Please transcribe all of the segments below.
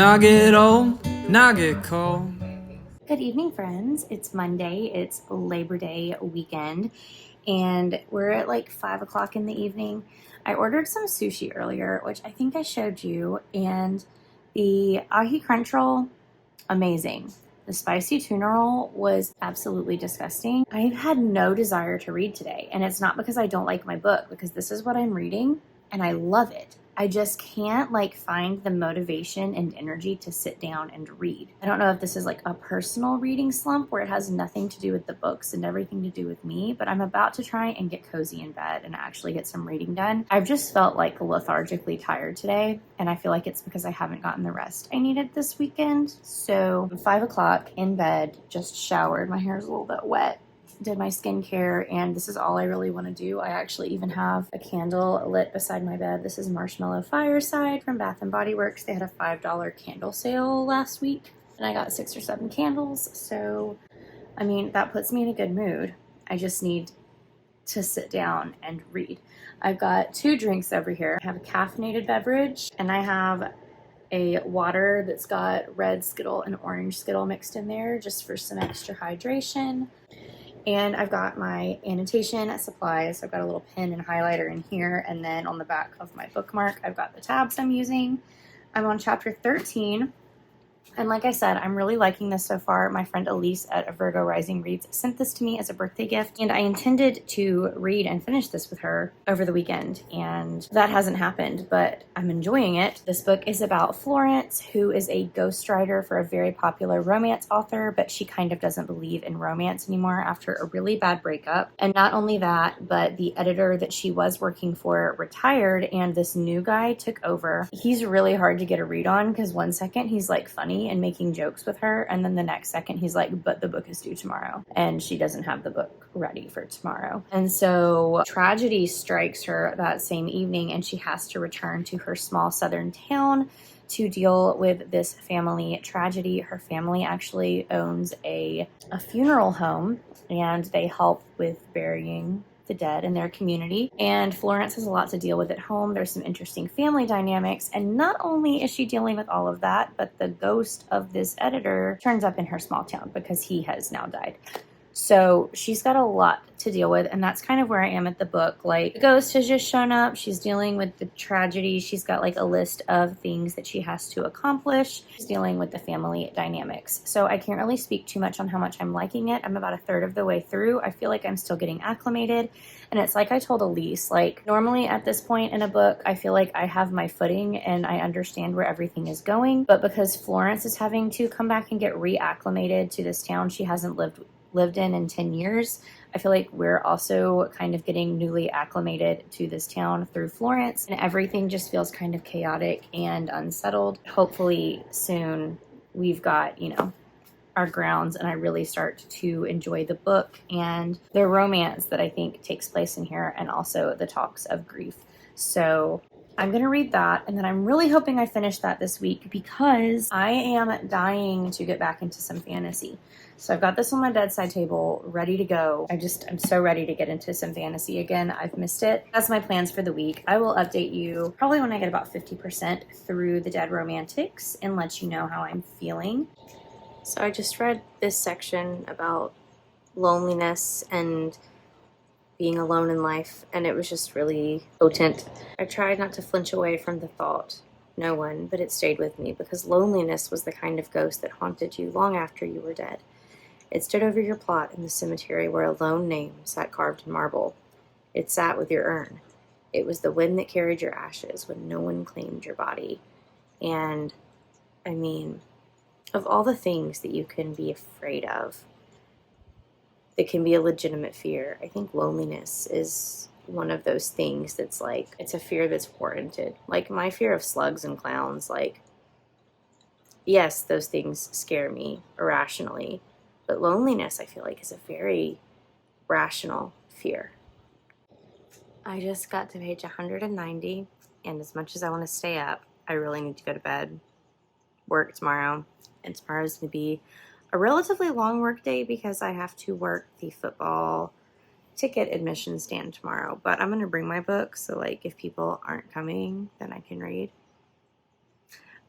Not get old, not get cold. Good evening, friends. It's Monday. It's Labor Day weekend, and we're at like 5 o'clock in the evening. I ordered some sushi earlier, which I think I showed you, and the ahi crunch roll, amazing. The spicy tuna roll was absolutely disgusting. I've had no desire to read today, and it's not because I don't like my book, because this is what I'm reading, and I love it. I just can't find the motivation and energy to sit down and read. I don't know if this is like a personal reading slump where it has nothing to do with the books and everything to do with me, but I'm about to try and get cozy in bed and actually get some reading done. I've just felt like lethargically tired today, and I feel like it's because I haven't gotten the rest I needed this weekend. So 5 o'clock in bed, just showered. My hair's a little bit wet. Did my skincare, and this is all I really want to do. I actually even have a candle lit beside my bed. This is Marshmallow Fireside from Bath and Body Works. They had a $5 candle sale last week, and I got 6 or 7 candles. So, I mean, that puts me in a good mood. I just need to sit down and read. I've got 2 drinks over here. I have a caffeinated beverage, and I have a water that's got red Skittle and orange Skittle mixed in there just for some extra hydration. And I've got my annotation supplies. I've got a little pen and highlighter in here. And then on the back of my bookmark, I've got the tabs I'm using. I'm on chapter 13. And like I said, I'm really liking this so far. My friend Elise at A Virgo Rising Reads sent this to me as a birthday gift, and I intended to read and finish this with her over the weekend, and that hasn't happened, but I'm enjoying it. This book is about Florence, who is a ghostwriter for a very popular romance author, but she kind of doesn't believe in romance anymore after a really bad breakup. And not only that, but the editor that she was working for retired, and this new guy took over. He's really hard to get a read on because one second he's like funny and making jokes with her, and then the next second he's like, but the book is due tomorrow, and she doesn't have the book ready for tomorrow. And so tragedy strikes her that same evening, and she has to return to her small southern town to deal with this family tragedy. Her family actually owns a funeral home, and they help with burying the dead in their community. And Florence has a lot to deal with at home. There's some interesting family dynamics. And not only is she dealing with all of that, but the ghost of this editor turns up in her small town because he has now died. So she's got a lot to deal with, and that's kind of where I am at the book. Like, the ghost has just shown up. She's dealing with the tragedy. She's got like a list of things that she has to accomplish. She's dealing with the family dynamics. So I can't really speak too much on how much I'm liking it. I'm about a third of the way through. I feel like I'm still getting acclimated. And it's like I told Elise, like, normally at this point in a book, I feel like I have my footing and I understand where everything is going. But because Florence is having to come back and get reacclimated to this town she hasn't lived in 10 years, I feel like we're also kind of getting newly acclimated to this town through Florence, and everything just feels kind of chaotic and unsettled. Hopefully soon we've got, our grounds, and I really start to enjoy the book and the romance that I think takes place in here, and also the talks of grief. So I'm going to read that, and then I'm really hoping I finish that this week because I am dying to get back into some fantasy. So I've got this on my bedside table, ready to go. I'm so ready to get into some fantasy again. I've missed it. That's my plans for the week. I will update you probably when I get about 50% through the Dead Romantics and let you know how I'm feeling. So I just read this section about loneliness and being alone in life, and it was just really potent. I tried not to flinch away from the thought, no one, but it stayed with me because loneliness was the kind of ghost that haunted you long after you were dead. It stood over your plot in the cemetery where a lone name sat carved in marble. It sat with your urn. It was the wind that carried your ashes when no one claimed your body. And, I mean, of all the things that you can be afraid of, that can be a legitimate fear, I think loneliness is one of those things that's like, it's a fear that's warranted. Like, my fear of slugs and clowns, like, yes, those things scare me irrationally, but loneliness, I feel like, is a very rational fear. I just got to page 190, and as much as I want to stay up, I really need to go to bed, work tomorrow, and tomorrow's going to be a relatively long work day because I have to work the football ticket admission stand tomorrow. But I'm going to bring my book, so like if people aren't coming, then I can read.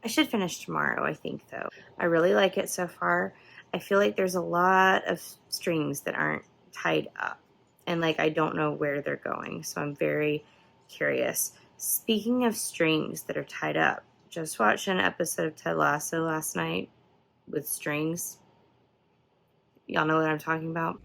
I should finish tomorrow, I think, though. I really like it so far. I feel like there's a lot of strings that aren't tied up, and like I don't know where they're going, so I'm very curious. Speaking of strings that are tied up, just watched an episode of Ted Lasso last night with strings. Y'all know what I'm talking about?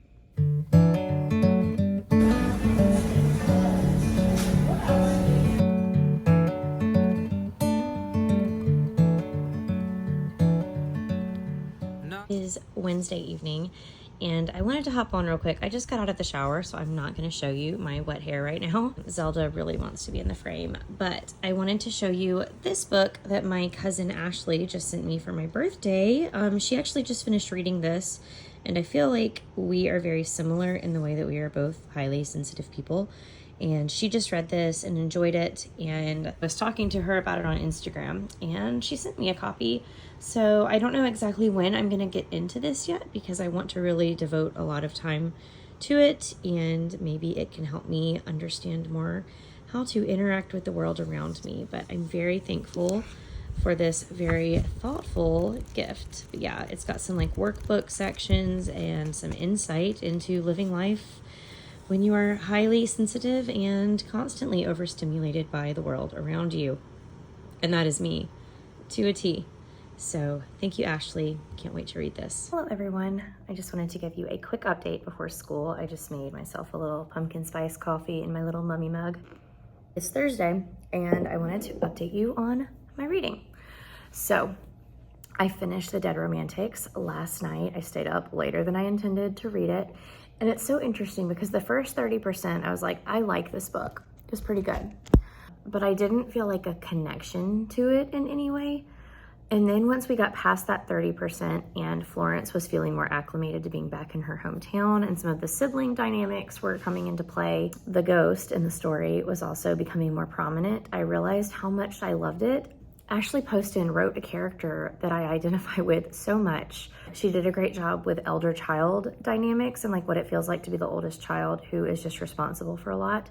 Is Wednesday evening, and I wanted to hop on real quick. I just got out of the shower, so I'm not going to show you my wet hair right now. Zelda really wants to be in the frame, but I wanted to show you this book that my cousin Ashley just sent me for my birthday. She actually just finished reading this, and I feel like we are very similar in the way that we are both highly sensitive people. And she just read this and enjoyed it, and I was talking to her about it on Instagram, and she sent me a copy. So I don't know exactly when I'm going to get into this yet, because I want to really devote a lot of time to it, and maybe it can help me understand more how to interact with the world around me. But I'm very thankful for this very thoughtful gift. But yeah, it's got some like workbook sections and some insight into living life when you are highly sensitive and constantly overstimulated by the world around you. And that is me, to a T. So thank you, Ashley. Can't wait to read this. Hello, everyone. I just wanted to give you a quick update before school. I just made myself a little pumpkin spice coffee in my little mummy mug. It's Thursday, and I wanted to update you on my reading. So I finished The Dead Romantics last night. I stayed up later than I intended to read it. And it's so interesting because the first 30%, I was like, I like this book. It's pretty good. But I didn't feel like a connection to it in any way. And then once we got past that 30% and Florence was feeling more acclimated to being back in her hometown and some of the sibling dynamics were coming into play, the ghost in the story was also becoming more prominent. I realized how much I loved it. Ashley Poston wrote a character that I identify with so much. She did a great job with elder-child dynamics and like what it feels like to be the oldest child who is just responsible for a lot.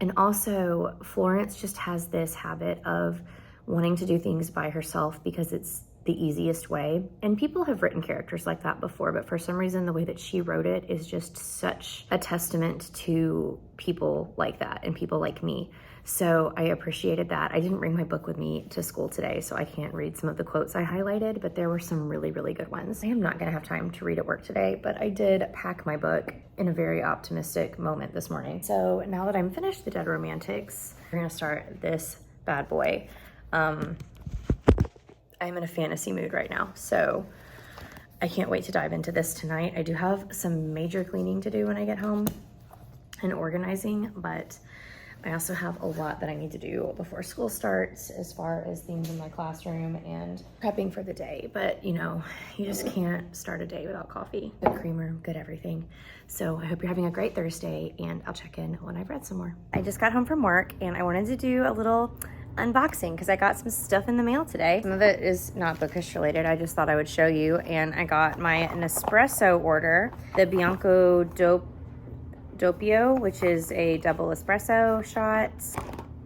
And also Florence just has this habit of wanting to do things by herself because it's the easiest way. And people have written characters like that before, but for some reason the way that she wrote it is just such a testament to people like that and people like me. So I appreciated that. I didn't bring my book with me to school today, so I can't read some of the quotes I highlighted, but there were some really, really good ones. I am not gonna have time to read at work today, but I did pack my book in a very optimistic moment this morning. So now that I'm finished The Dead Romantics, we're gonna start this bad boy. I'm in a fantasy mood right now, so I can't wait to dive into this tonight. I do have some major cleaning to do when I get home and organizing, but I also have a lot that I need to do before school starts as far as things in my classroom and prepping for the day. But you know, you just can't start a day without coffee. Good creamer, good everything. So I hope you're having a great Thursday, and I'll check in when I've read some more. I just got home from work and I wanted to do a little unboxing because I got some stuff in the mail today. Some of it is not bookish related. I just thought I would show you. And I got my Nespresso order, the Bianco Doppio, which is a double espresso shot.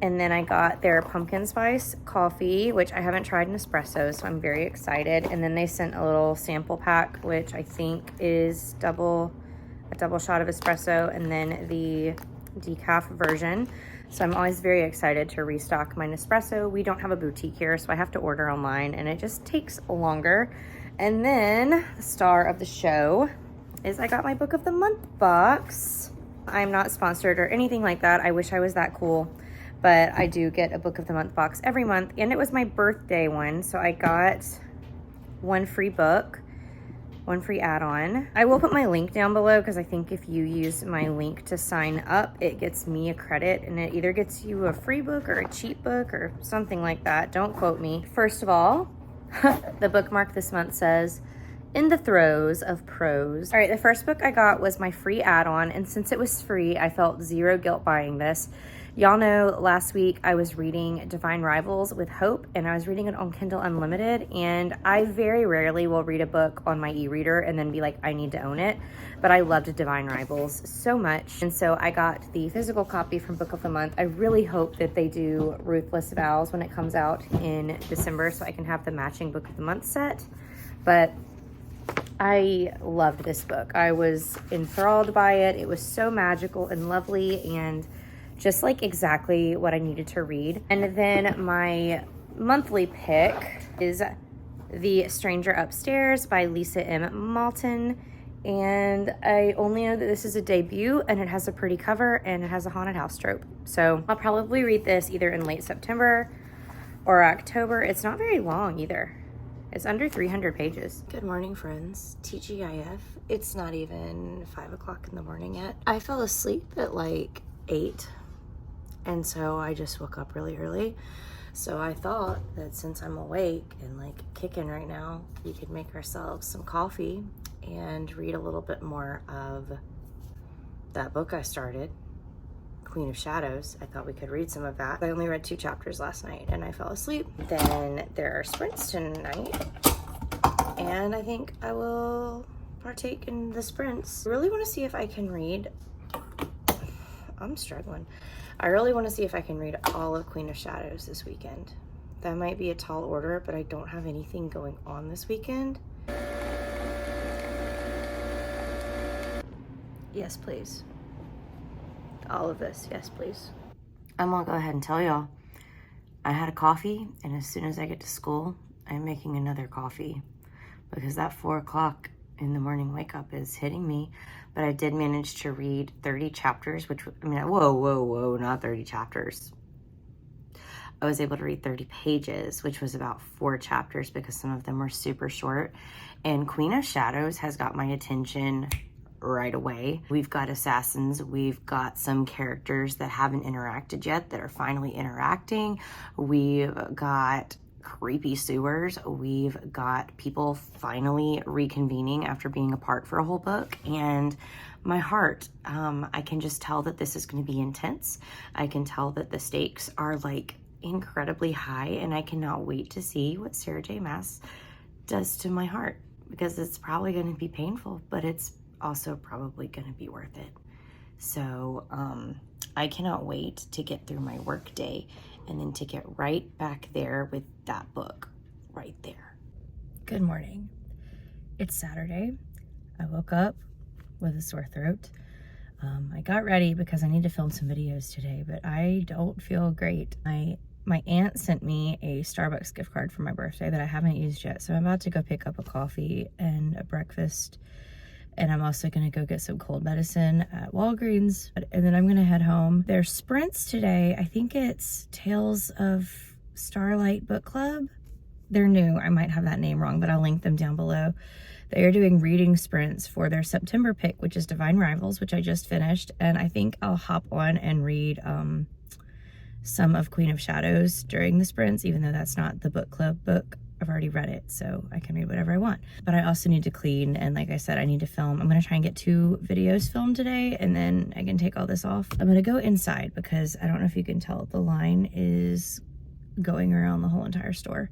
And then I got their pumpkin spice coffee, which I haven't tried in espresso, so I'm very excited. And then they sent a little sample pack, which I think is a double shot of espresso, and then the decaf version. So I'm always very excited to restock my Nespresso. We don't have a boutique here, so I have to order online, and it just takes longer. And then the star of the show is I got my book of the month box. I'm not sponsored or anything like that. I wish I was that cool, but I do get a book of the month box every month, and it was my birthday one, so I got one free book, one free add-on. I will put my link down below because I think if you use my link to sign up, it gets me a credit, and it either gets you a free book or a cheap book or something like that. Don't quote me. First of all, the bookmark this month says, "In the throes of prose." All right, the first book I got was my free add-on, and since it was free, I felt zero guilt buying this. Y'all know last week I was reading Divine Rivals with Hope, and I was reading it on Kindle Unlimited, and I very rarely will read a book on my e-reader and then be like, I need to own it, but I loved Divine Rivals so much, and so I got the physical copy from Book of the Month. I really hope that they do Ruthless Vows when it comes out in December so I can have the matching Book of the Month set, but I loved this book. I was enthralled by it. It was so magical and lovely and just like exactly what I needed to read. And then my monthly pick is The Stranger Upstairs by Lisa M. Malton. And I only know that this is a debut and it has a pretty cover and it has a haunted house trope. So I'll probably read this either in late September or October. It's not very long either. It's under 300 pages. Good morning, friends. TGIF. It's not even 5 o'clock in the morning yet. I fell asleep at like 8. And so I just woke up really early. So I thought that since I'm awake and like kicking right now, we could make ourselves some coffee and read a little bit more of that book I started, Queen of Shadows. I thought we could read some of that. I only read 2 chapters last night and I fell asleep. Then there are sprints tonight, and I think I will partake in the sprints. I really want to see if I can read. I'm struggling. I really want to see if I can read all of Queen of Shadows this weekend. That might be a tall order, but I don't have anything going on this weekend. Yes, please. All of this, yes, please. I'm gonna go ahead and tell y'all, I had a coffee, and as soon as I get to school, I'm making another coffee because that 4 o'clock in the morning wake up is hitting me. But I did manage to read 30 chapters, which, I mean, whoa, not 30 chapters. I was able to read 30 pages, which was about 4 chapters because some of them were super short. And Queen of Shadows has got my attention right away. We've got assassins, we've got some characters that haven't interacted yet that are finally interacting. We've got creepy sewers. We've got people finally reconvening after being apart for a whole book. And my heart, I can just tell that this is going to be intense. I can tell that the stakes are like incredibly high, and I cannot wait to see what Sarah J. Maas does to my heart, because it's probably going to be painful, but it's also probably going to be worth it. So I cannot wait to get through my work day and then to get right back there with that book right there. Good morning. It's Saturday. I woke up with a sore throat. I got ready because I need to film some videos today, but I don't feel great. My aunt sent me a Starbucks gift card for my birthday that I haven't used yet, so I'm about to go pick up a coffee and a breakfast. And I'm also gonna go get some cold medicine at Walgreens, and then I'm gonna head home. There's sprints today. I think it's Tales of Starlight Book Club. They're new. I might have that name wrong, but I'll link them down below. They are doing reading sprints for their September pick, which is Divine Rivals, which I just finished. And I think I'll hop on and read some of Queen of Shadows during the sprints, even though that's not the book club book. I've already read it, so I can read whatever I want. But I also need to clean, and like I said, I need to film. I'm gonna try and get 2 videos filmed today, and then I can take all this off. I'm gonna go inside because I don't know if you can tell, the line is going around the whole entire store.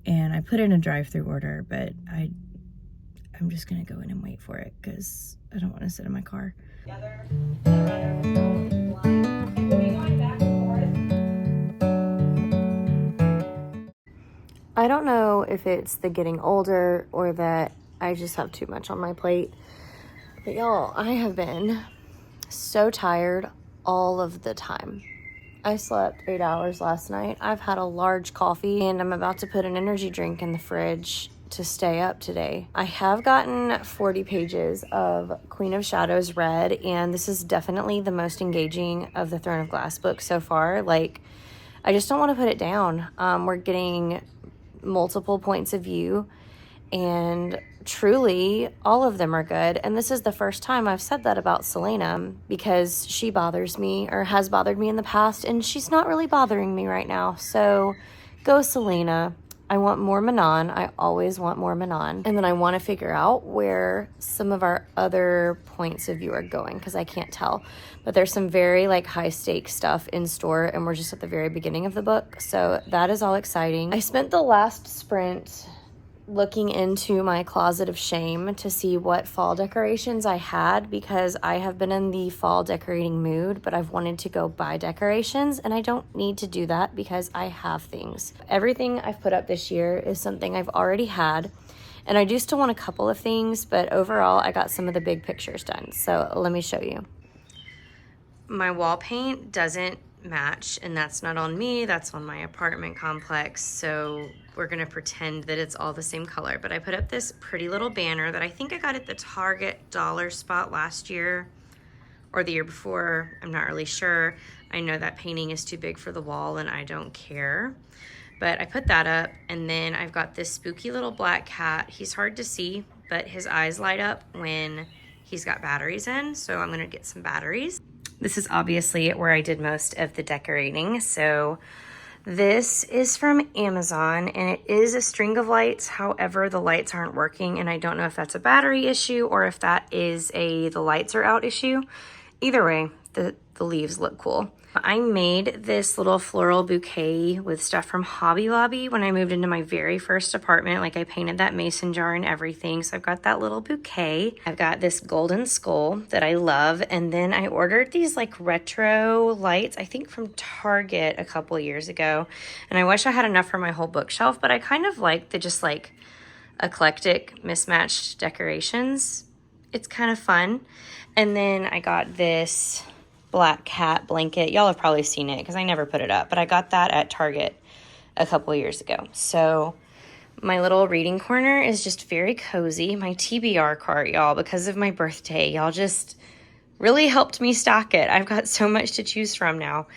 And I put in a drive-through order, but I'm just gonna go in and wait for it because I don't want to sit in my car. I don't know if it's the getting older or that I just have too much on my plate, but y'all, I have been so tired all of the time. I slept 8 hours last night. I've had a large coffee, and I'm about to put an energy drink in the fridge to stay up today. I have gotten 40 pages of Queen of Shadows read, and this is definitely the most engaging of the Throne of Glass books so far. Like, I just don't want to put it down. We're getting multiple points of view, and truly all of them are good. And this is the first time I've said that about Selena, because she bothers me, or has bothered me in the past, and she's not really bothering me right now. So go Selena. I want more Manon. I always want more Manon. And then I want to figure out where some of our other points of view are going because I can't tell. But there's some very like high stakes stuff in store and we're just at the very beginning of the book. So that is all exciting. I spent the last sprint looking into my closet of shame to see what fall decorations I had because I have been in the fall decorating mood, but I've wanted to go buy decorations and I don't need to do that because I have things. Everything I've put up this year is something I've already had, and I do still want a couple of things, but overall I got some of the big pictures done. So let me show you. My wall paint doesn't match, and that's not on me, that's on my apartment complex, so we're gonna pretend that it's all the same color. But I put up this pretty little banner that I think I got at the Target dollar spot last year or the year before, I'm not really sure. I know that painting is too big for the wall and I don't care, but I put that up. And then I've got this spooky little black cat. He's hard to see, but his eyes light up when he's got batteries in, so I'm gonna get some batteries. This is obviously where I did most of the decorating. So this is from Amazon and it is a string of lights. However, the lights aren't working and I don't know if that's a battery issue or if that is the lights are out issue. Either way, the leaves look cool. I made this little floral bouquet with stuff from Hobby Lobby when I moved into my very first apartment. Like I painted that mason jar and everything. So I've got that little bouquet. I've got this golden skull that I love. And then I ordered these like retro lights, I think from Target a couple years ago. And I wish I had enough for my whole bookshelf, but I kind of like the just like eclectic mismatched decorations. It's kind of fun. And then I got this black cat blanket. Y'all have probably seen it because I never put it up, but I got that at Target a couple years ago. So my little reading corner is just very cozy. My TBR cart, y'all, because of my birthday, y'all just really helped me stock it. I've got so much to choose from now.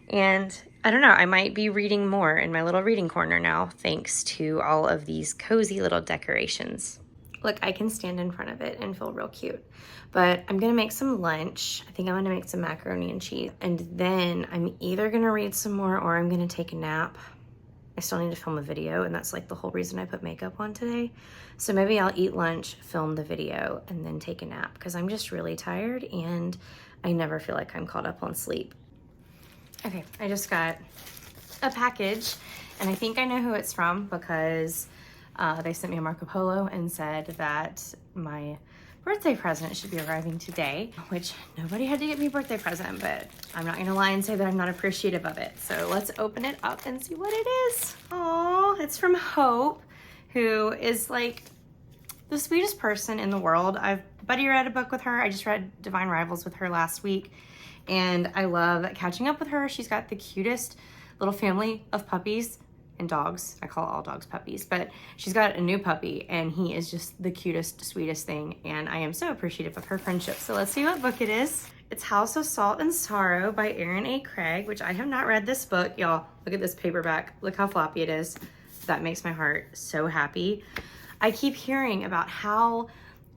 And I don't know, I might be reading more in my little reading corner now, thanks to all of these cozy little decorations. Look, I can stand in front of it and feel real cute. But I'm gonna make some lunch. I think I'm gonna make some macaroni and cheese. And then I'm either gonna read some more or I'm gonna take a nap. I still need to film a video, and that's like the whole reason I put makeup on today. So maybe I'll eat lunch, film the video, and then take a nap because I'm just really tired and I never feel like I'm caught up on sleep. Okay, I just got a package and I think I know who it's from because they sent me a Marco Polo and said that my birthday present should be arriving today, which nobody had to get me a birthday present, but I'm not gonna lie and say that I'm not appreciative of it. So let's open it up and see what it is. Oh, it's from Hope, who is like the sweetest person in the world. I've buddy read a book with her. I just read Divine Rivals with her last week, and I love catching up with her. She's got the cutest little family of puppies and dogs. I call all dogs puppies, but she's got a new puppy and he is just the cutest, sweetest thing. And I am so appreciative of her friendship. So let's see what book it is. It's House of Salt and Sorrow by Erin A. Craig, which I have not read this book. Y'all, look at this paperback. Look how floppy it is. That makes my heart so happy. I keep hearing about how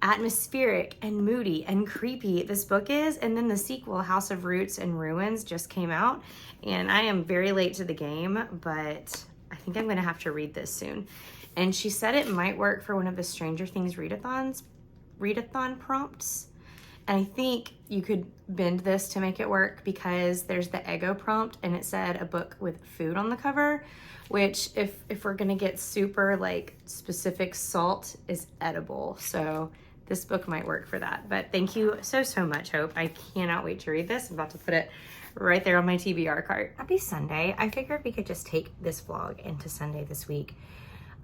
atmospheric and moody and creepy this book is, and then the sequel, House of Roots and Ruins, just came out, and I am very late to the game, but I think I'm gonna have to read this soon. And she said it might work for one of the Stranger Things readathon prompts. And I think you could bend this to make it work because there's the Ego prompt and it said a book with food on the cover, which if we're gonna get super like specific, salt is edible. So this book might work for that. But thank you so much, Hope. I cannot wait to read this. I'm about to put it right there on my TBR cart. Happy Sunday. I figured we could just take this vlog into Sunday this week.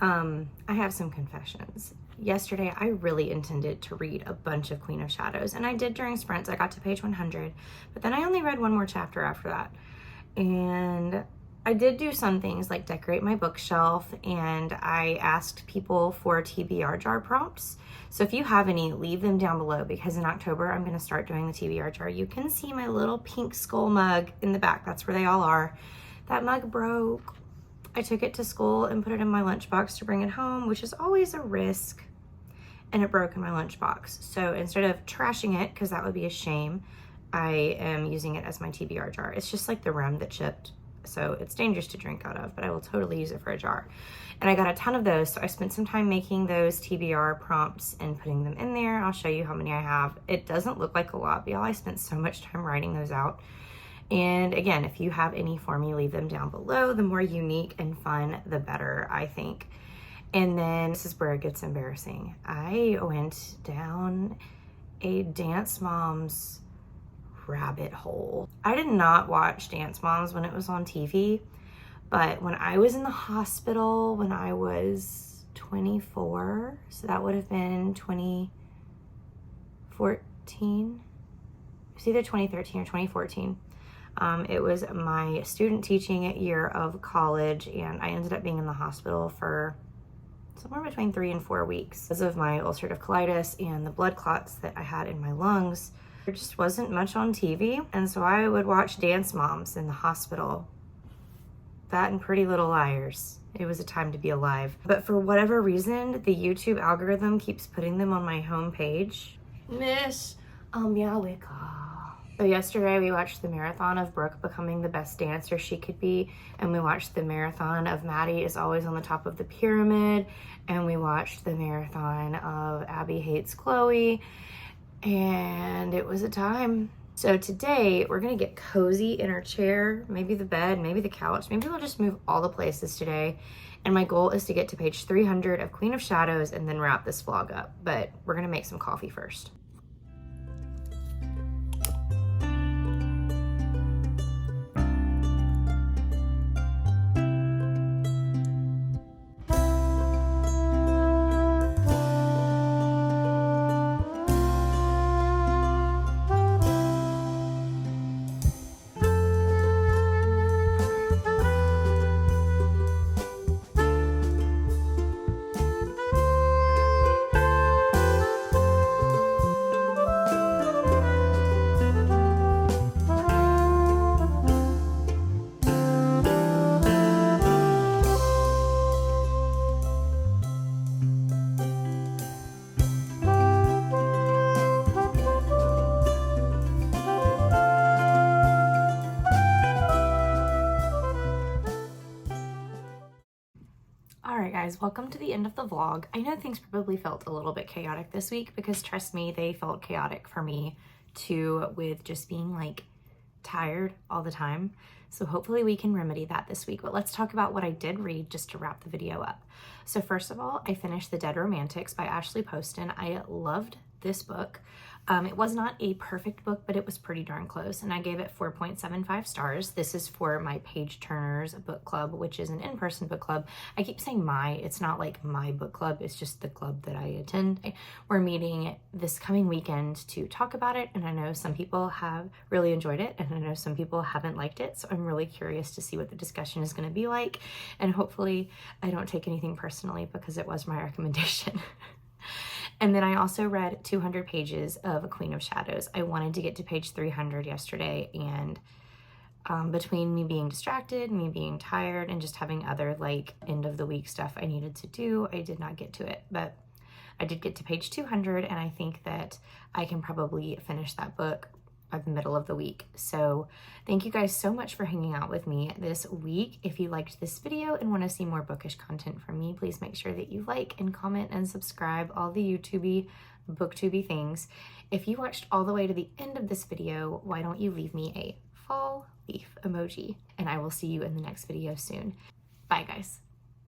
I have some confessions. Yesterday, I really intended to read a bunch of Queen of Shadows, and I did during sprints. I got to page 100, but then I only read one more chapter after that. And I did do some things like decorate my bookshelf, and I asked people for TBR jar prompts. So if you have any, leave them down below because in October, I'm gonna start doing the TBR jar. You can see my little pink skull mug in the back. That's where they all are. That mug broke. I took it to school and put it in my lunchbox to bring it home, which is always a risk, and it broke in my lunchbox. So instead of trashing it, because that would be a shame, I am using it as my TBR jar. It's just like the rim that chipped. so it's dangerous to drink out of, but I will totally use it for a jar. And I got a ton of those, so I spent some time making those TBR prompts and putting them in there. I'll show you how many I have. It doesn't look like a lot, but y'all, I spent so much time writing those out. And again, if you have any for me, leave them down below. The more unique and fun, the better, I think. And then this is where it gets embarrassing. I went down a Dance Moms rabbit hole. I did not watch Dance Moms when it was on TV, but when I was in the hospital when I was 24, so that would have been 2014. It's either 2013 or 2014. It was my student teaching year of college, and I ended up being in the hospital for somewhere between 3 and 4 weeks because of my ulcerative colitis and the blood clots that I had in my lungs. There just wasn't much on TV, and so I would watch Dance Moms in the hospital. That and Pretty Little Liars. It was a time to be alive. But for whatever reason, the YouTube algorithm keeps putting them on my homepage. Miss Meowica. So yesterday we watched the marathon of Brooke becoming the best dancer she could be, and we watched the marathon of Maddie is always on the top of the pyramid, and we watched the marathon of Abby hates Chloe, and it was a time. So today we're gonna get cozy in our chair, maybe the bed, maybe the couch, maybe we'll just move all the places today. And my goal is to get to page 300 of Queen of Shadows and then wrap this vlog up, but we're gonna make some coffee first. Alright guys, welcome to the end of the vlog. I know things probably felt a little bit chaotic this week because trust me, they felt chaotic for me too, with just being like tired all the time. So hopefully we can remedy that this week. But let's talk about what I did read just to wrap the video up. So first of all, I finished The Dead Romantics by Ashley Poston. I loved this book. It was not a perfect book, but it was pretty darn close, and I gave it 4.75 stars. This is for my Page Turners book club, which is an in-person book club. I keep saying it's not like my book club, it's just the club that I attend. We're meeting this coming weekend to talk about it, and I know some people have really enjoyed it, and I know some people haven't liked it, so I'm really curious to see what the discussion is going to be like, and hopefully I don't take anything personally because it was my recommendation. And then I also read 200 pages of A Queen of Shadows. I wanted to get to page 300 yesterday, and between me being distracted, me being tired, and just having other like end of the week stuff I needed to do, I did not get to it. But I did get to page 200, and I think that I can probably finish that book by the middle of the week. So thank you guys so much for hanging out with me this week. If you liked this video and want to see more bookish content from me, please make sure that you like and comment and subscribe, all the YouTubey, booktubey things. If you watched all the way to the end of this video, why don't you leave me a fall leaf emoji, and I will see you in the next video soon. Bye guys.